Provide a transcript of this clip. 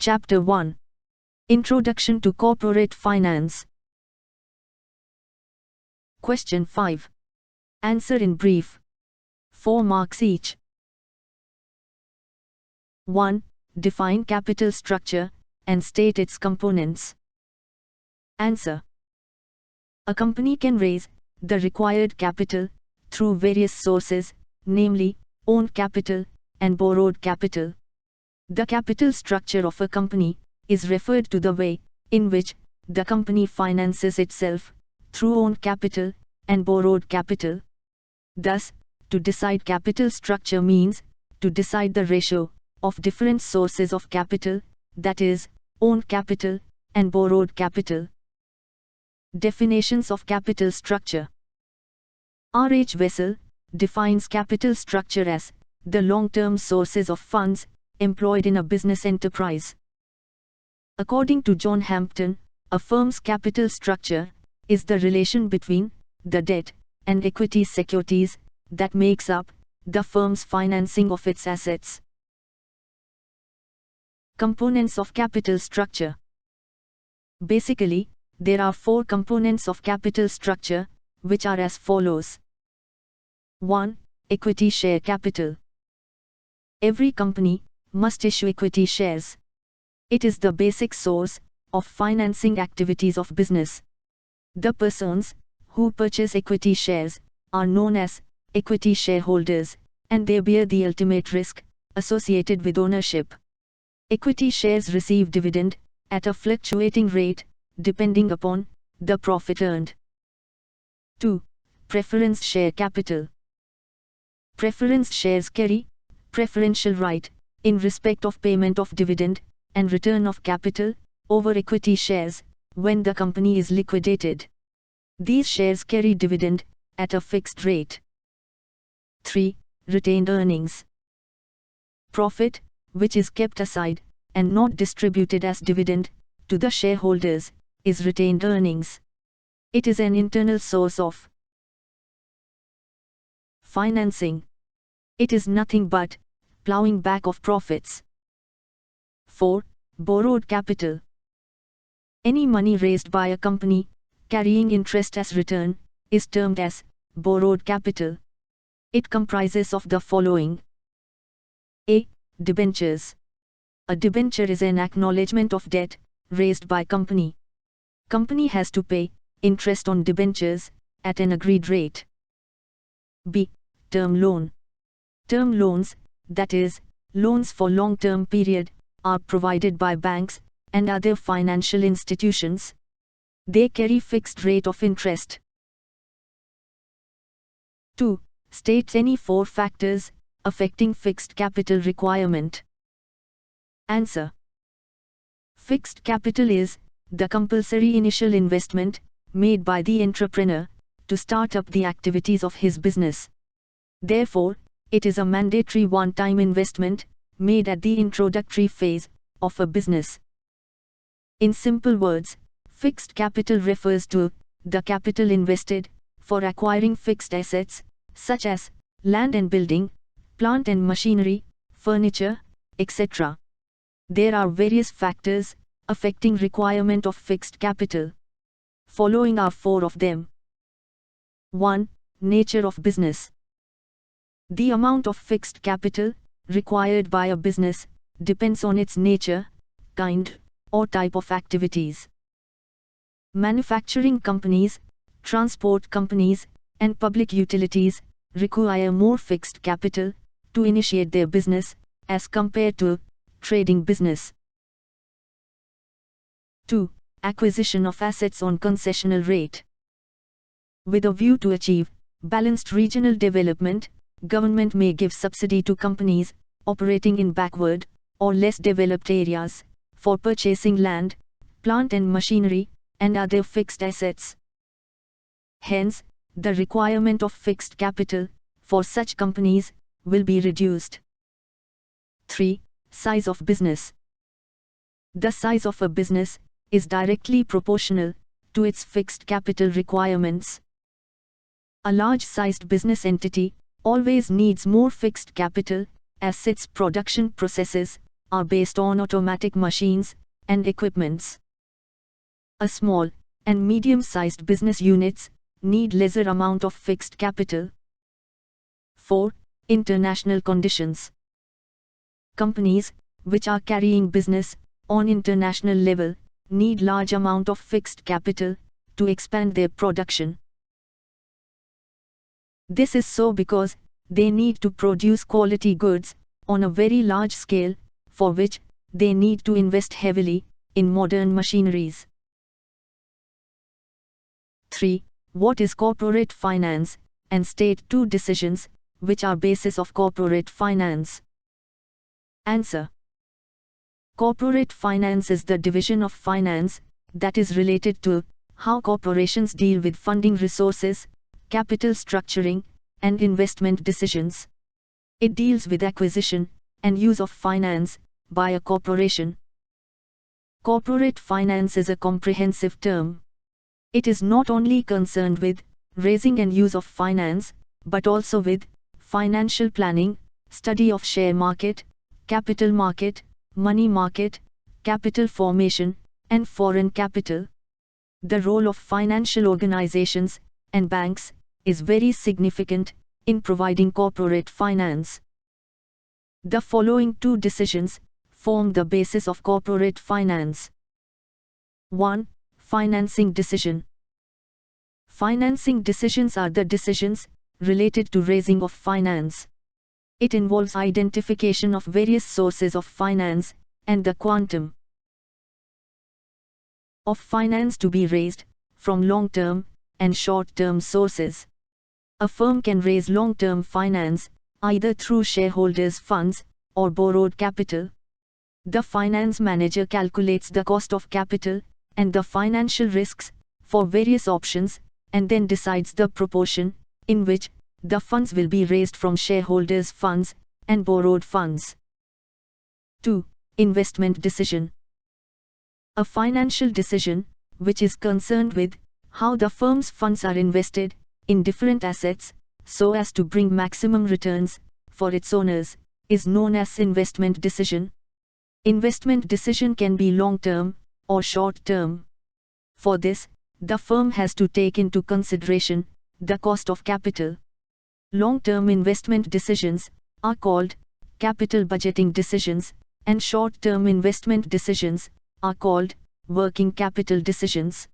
Chapter 1. Introduction to Corporate Finance. Question 5. Answer in brief. 4 marks each. 1. Define capital structure and state its components. Answer. A company can raise the required capital through various sources, namely, own capital and borrowed capital. The capital structure of a company is referred to the way in which the company finances itself through own capital and borrowed capital. Thus, to decide capital structure means to decide the ratio of different sources of capital, that is, own capital and borrowed capital. Definitions of capital structure. R.H. Wessel defines capital structure as the long-term sources of funds employed in a business enterprise. According to John Hampton, a firm's capital structure is the relation between the debt and equity securities that makes up the firm's financing of its assets. Components of capital structure. Basically, there are 4 components of capital structure, which are as follows. 1. Equity share capital. Every company must issue equity shares. It is the basic source of financing activities of business. The persons who purchase equity shares are known as equity shareholders, and they bear the ultimate risk associated with ownership. Equity shares receive dividend at a fluctuating rate depending upon the profit earned. 2. Preference share capital. Preference shares carry preferential right in respect of payment of dividend and return of capital over equity shares when the company is liquidated. These shares carry dividend at a fixed rate. 3. Retained earnings. Profit, which is kept aside and not distributed as dividend to the shareholders, is retained earnings. It is an internal source of financing. It is nothing but plowing back of profits. 4. Borrowed capital. Any money raised by a company carrying interest as return is termed as borrowed capital. It comprises of the following. A. Debentures. A debenture is an acknowledgement of debt raised by company. Company has to pay interest on debentures at an agreed rate. B. Term loan. Term loans, that is, loans for long-term period, are provided by banks and other financial institutions. They carry fixed rate of interest. 2. State any 4 factors affecting fixed capital requirement. Answer. Fixed capital is the compulsory initial investment made by the entrepreneur to start up the activities of his business. Therefore, it is a mandatory one-time investment made at the introductory phase of a business. In simple words, fixed capital refers to the capital invested for acquiring fixed assets, such as land and building, plant and machinery, furniture, etc. There are various factors affecting requirement of fixed capital. Following are 4 of them. 1. Nature of business. The amount of fixed capital required by a business depends on its nature, kind, or type of activities. Manufacturing companies, transport companies, and public utilities require more fixed capital to initiate their business as compared to trading business. 2. Acquisition of assets on concessional rate. With a view to achieve balanced regional development, government may give subsidy to companies operating in backward or less developed areas for purchasing land, plant and machinery, and other fixed assets. Hence, the requirement of fixed capital for such companies will be reduced. 3. Size of business. The size of a business is directly proportional to its fixed capital requirements. A large-sized business entity always needs more fixed capital as its production processes are based on automatic machines and equipments. A small and medium-sized business units need lesser amount of fixed capital. 4. International conditions. Companies which are carrying business on international level need large amount of fixed capital to expand their production. This is so because they need to produce quality goods on a very large scale, for which they need to invest heavily in modern machineries. 3. What is corporate finance? And state 2 decisions which are basis of corporate finance. Answer. Corporate finance is the division of finance that is related to how corporations deal with funding resources, capital structuring, and investment decisions. It deals with acquisition and use of finance by a corporation. Corporate finance is a comprehensive term. It is not only concerned with raising and use of finance, but also with financial planning, study of share market, capital market, money market, capital formation, and foreign capital. The role of financial organizations and banks is very significant in providing corporate finance. The following 2 decisions form the basis of corporate finance. 1. Financing decision. Financing decisions are the decisions related to raising of finance. It involves identification of various sources of finance and the quantum of finance to be raised from long-term and short-term sources. A firm can raise long-term finance either through shareholders' funds or borrowed capital. The finance manager calculates the cost of capital and the financial risks for various options and then decides the proportion in which the funds will be raised from shareholders' funds and borrowed funds. 2. Investment decision. A financial decision which is concerned with how the firm's funds are invested in different assets so as to bring maximum returns for its owners is known as investment decision. Investment decision can be long-term or short-term. For this, the firm has to take into consideration the cost of capital. Long-term investment decisions are called capital budgeting decisions, and short-term investment decisions are called working capital decisions.